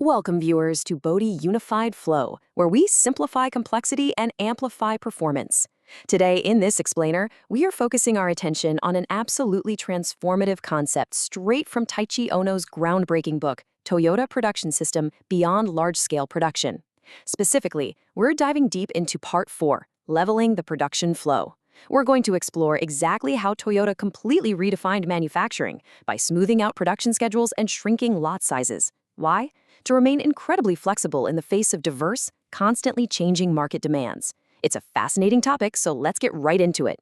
Welcome, viewers, to Bodhi Unified Flow, where we simplify complexity and amplify performance. Today, in this explainer, we are focusing our attention on an absolutely transformative concept straight from Taiichi Ohno's groundbreaking book, Toyota Production System Beyond Large-Scale Production. Specifically, we're diving deep into Part 4, Leveling the Production Flow. We're going to explore exactly how Toyota completely redefined manufacturing by smoothing out production schedules and shrinking lot sizes. Why? To remain incredibly flexible in the face of diverse, constantly changing market demands. It's a fascinating topic, so let's get right into it.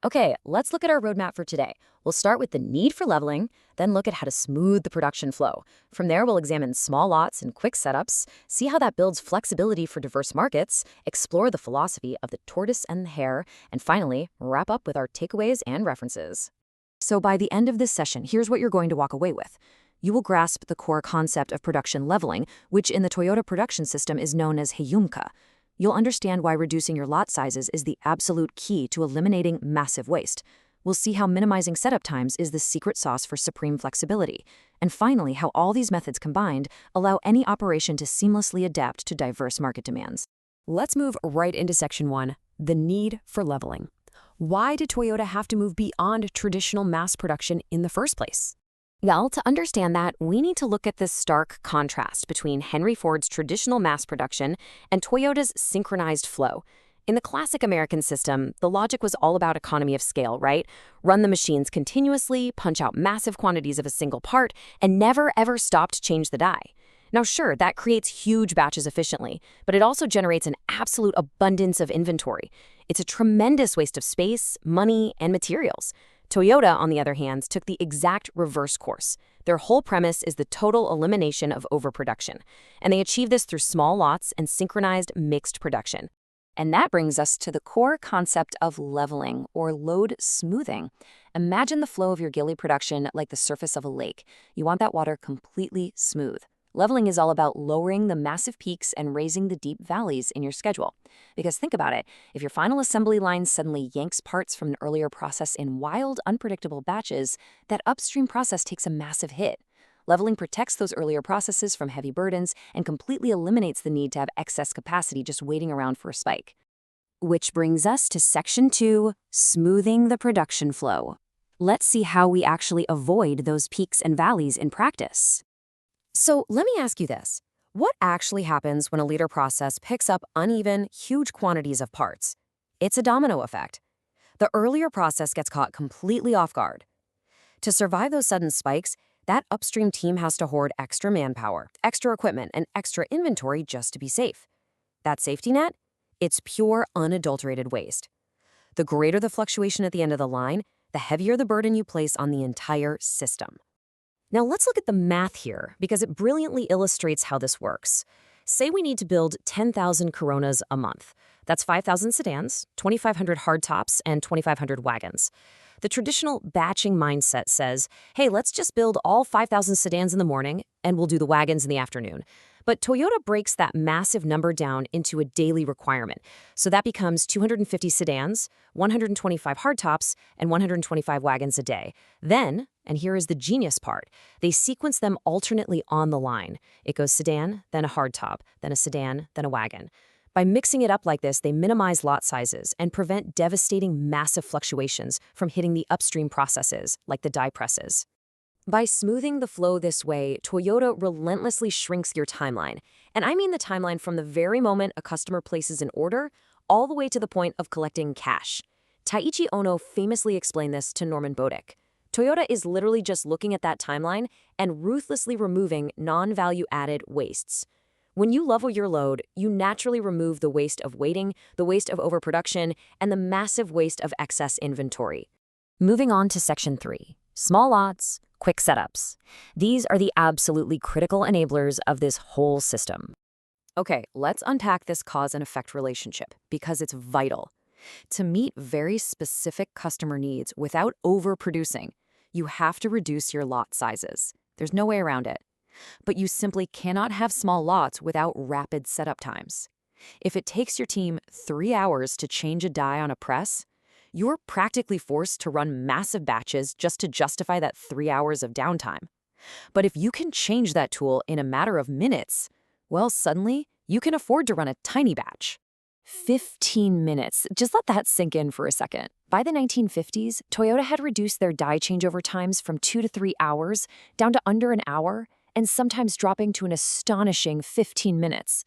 Okay, let's look at our roadmap for today. We'll start with the need for leveling, then look at how to smooth the production flow. From there, we'll examine small lots and quick setups, see how that builds flexibility for diverse markets, explore the philosophy of the tortoise and the hare, and finally, wrap up with our takeaways and references. So by the end of this session, here's what you're going to walk away with. You will grasp the core concept of production leveling, which in the Toyota production system is known as Heijunka. You'll understand why reducing your lot sizes is the absolute key to eliminating massive waste. We'll see how minimizing setup times is the secret sauce for supreme flexibility. And finally, how all these methods combined allow any operation to seamlessly adapt to diverse market demands. Let's move right into Section 1, the need for leveling. Why did Toyota have to move beyond traditional mass production in the first place? Well, to understand that, we need to look at this stark contrast between Henry Ford's traditional mass production and Toyota's synchronized flow. In the classic American system, the logic was all about economy of scale, right? Run the machines continuously, punch out massive quantities of a single part, and never ever stop to change the die. Now sure, that creates huge batches efficiently, but it also generates an absolute abundance of inventory. It's a tremendous waste of space, money, and materials. Toyota, on the other hand, took the exact reverse course. Their whole premise is the total elimination of overproduction, and they achieve this through small lots and synchronized mixed production. And that brings us to the core concept of leveling, or load smoothing. Imagine the flow of your Gilly production like the surface of a lake. You want that water completely smooth. Leveling is all about lowering the massive peaks and raising the deep valleys in your schedule. Because think about it, if your final assembly line suddenly yanks parts from an earlier process in wild, unpredictable batches, that upstream process takes a massive hit. Leveling protects those earlier processes from heavy burdens and completely eliminates the need to have excess capacity just waiting around for a spike. Which brings us to Section 2, smoothing the production flow. Let's see how we actually avoid those peaks and valleys in practice. So let me ask you this. What actually happens when a leader process picks up uneven, huge quantities of parts? It's a domino effect. The earlier process gets caught completely off guard. To survive those sudden spikes, that upstream team has to hoard extra manpower, extra equipment, and extra inventory just to be safe. That safety net? It's pure, unadulterated waste. The greater the fluctuation at the end of the line, the heavier the burden you place on the entire system. Now let's look at the math here, because it brilliantly illustrates how this works. Say we need to build 10,000 Coronas a month. That's 5,000 sedans, 2,500 hardtops, and 2,500 wagons. The traditional batching mindset says, hey, let's just build all 5,000 sedans in the morning, and we'll do the wagons in the afternoon. But Toyota breaks that massive number down into a daily requirement. So that becomes 250 sedans, 125 hardtops, and 125 wagons a day. Then, and here is the genius part, they sequence them alternately on the line. It goes sedan, then a hardtop, then a sedan, then a wagon. By mixing it up like this, they minimize lot sizes and prevent devastating massive fluctuations from hitting the upstream processes, like the die presses. By smoothing the flow this way, Toyota relentlessly shrinks your timeline. And I mean the timeline from the very moment a customer places an order, all the way to the point of collecting cash. Taiichi Ohno famously explained this to Norman Bodhi. Toyota is literally just looking at that timeline and ruthlessly removing non-value-added wastes. When you level your load, you naturally remove the waste of waiting, the waste of overproduction, and the massive waste of excess inventory. Moving on to Section 3, small lots, quick setups. These are the absolutely critical enablers of this whole system. Okay, let's unpack this cause and effect relationship, because it's vital. To meet very specific customer needs without overproducing, you have to reduce your lot sizes. There's no way around it. But you simply cannot have small lots without rapid setup times. If it takes your team 3 hours to change a die on a press, you're practically forced to run massive batches just to justify that 3 hours of downtime. But if you can change that tool in a matter of minutes, well, suddenly you can afford to run a tiny batch. 15 minutes. Just let that sink in for a second. By the 1950s, Toyota had reduced their die changeover times from 2 to 3 hours down to under an hour, and sometimes dropping to an astonishing 15 minutes.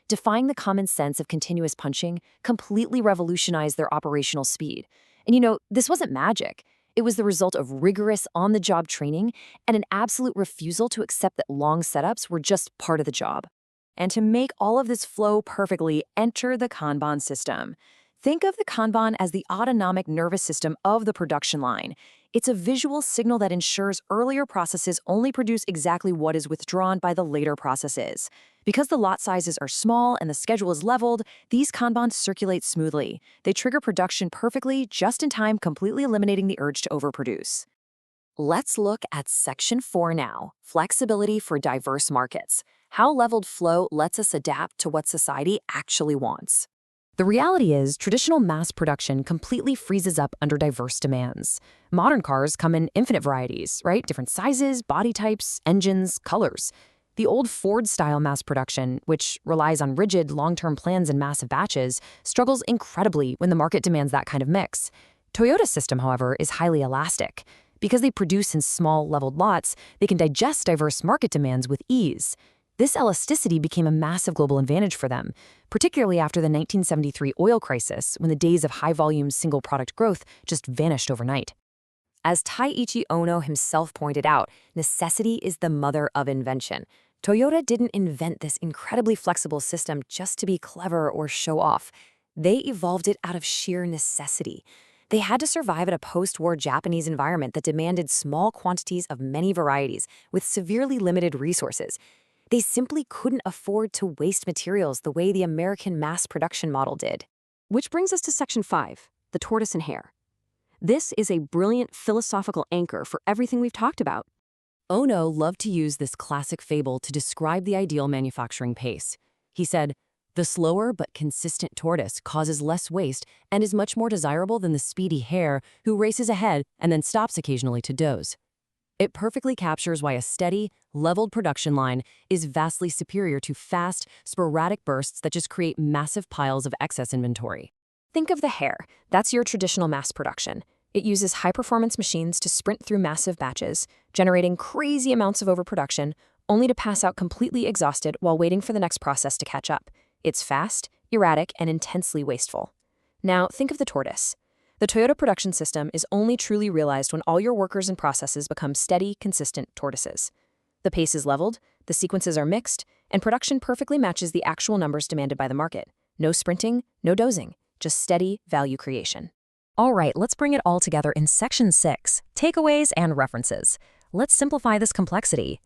Defying the common sense of continuous punching completely revolutionized their operational speed. And this wasn't magic. It was the result of rigorous on-the-job training and an absolute refusal to accept that long setups were just part of the job. And to make all of this flow perfectly, enter the Kanban system. Think of the Kanban as the autonomic nervous system of the production line. It's a visual signal that ensures earlier processes only produce exactly what is withdrawn by the later processes. Because the lot sizes are small and the schedule is leveled, these Kanbans circulate smoothly. They trigger production perfectly, just in time, completely eliminating the urge to overproduce. Let's look at Section 4 now, flexibility for diverse markets. How leveled flow lets us adapt to what society actually wants. The reality is, traditional mass production completely freezes up under diverse demands. Modern cars come in infinite varieties, right? Different sizes, body types, engines, colors. The old Ford-style mass production, which relies on rigid, long-term plans and massive batches, struggles incredibly when the market demands that kind of mix. Toyota's system, however, is highly elastic. Because they produce in small, leveled lots, they can digest diverse market demands with ease. This elasticity became a massive global advantage for them, particularly after the 1973 oil crisis, when the days of high-volume single-product growth just vanished overnight. As Taiichi Ohno himself pointed out, necessity is the mother of invention. Toyota didn't invent this incredibly flexible system just to be clever or show off. They evolved it out of sheer necessity. They had to survive in a post-war Japanese environment that demanded small quantities of many varieties with severely limited resources. They simply couldn't afford to waste materials the way the American mass production model did. Which brings us to Section 5, the tortoise and hare. This is a brilliant philosophical anchor for everything we've talked about. Ohno loved to use this classic fable to describe the ideal manufacturing pace. He said, "The slower but consistent tortoise causes less waste and is much more desirable than the speedy hare who races ahead and then stops occasionally to doze." It perfectly captures why a steady, leveled production line is vastly superior to fast, sporadic bursts that just create massive piles of excess inventory. Think of the hare. That's your traditional mass production. It uses high-performance machines to sprint through massive batches, generating crazy amounts of overproduction, only to pass out completely exhausted while waiting for the next process to catch up. It's fast, erratic, and intensely wasteful. Now, think of the tortoise. The Toyota production system is only truly realized when all your workers and processes become steady, consistent tortoises. The pace is leveled, the sequences are mixed, and production perfectly matches the actual numbers demanded by the market. No sprinting, no dozing, just steady value creation. All right, let's bring it all together in Section 6, takeaways and references. Let's simplify this complexity.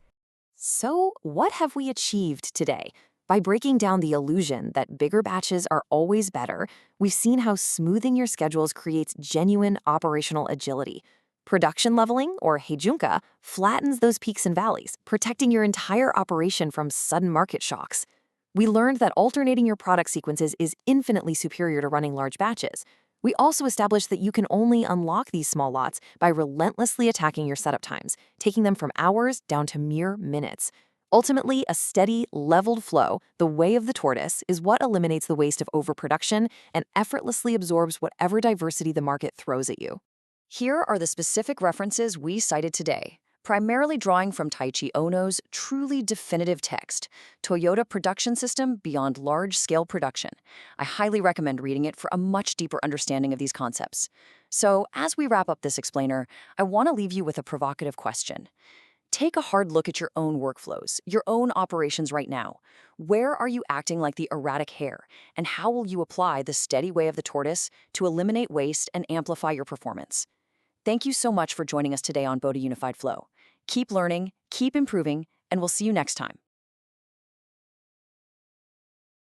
So, what have we achieved today? By breaking down the illusion that bigger batches are always better, we've seen how smoothing your schedules creates genuine operational agility. Production leveling, or Heijunka, flattens those peaks and valleys, protecting your entire operation from sudden market shocks. We learned that alternating your product sequences is infinitely superior to running large batches. We also established that you can only unlock these small lots by relentlessly attacking your setup times, taking them from hours down to mere minutes. Ultimately, a steady, leveled flow, the way of the tortoise, is what eliminates the waste of overproduction and effortlessly absorbs whatever diversity the market throws at you. Here are the specific references we cited today, primarily drawing from Taiichi Ohno's truly definitive text, Toyota Production System Beyond Large-Scale Production. I highly recommend reading it for a much deeper understanding of these concepts. So, as we wrap up this explainer, I want to leave you with a provocative question. Take a hard look at your own workflows, your own operations right now. Where are you acting like the erratic hare? And how will you apply the steady way of the tortoise to eliminate waste and amplify your performance? Thank you so much for joining us today on Bodhi Unified Flow. Keep learning, keep improving, and we'll see you next time.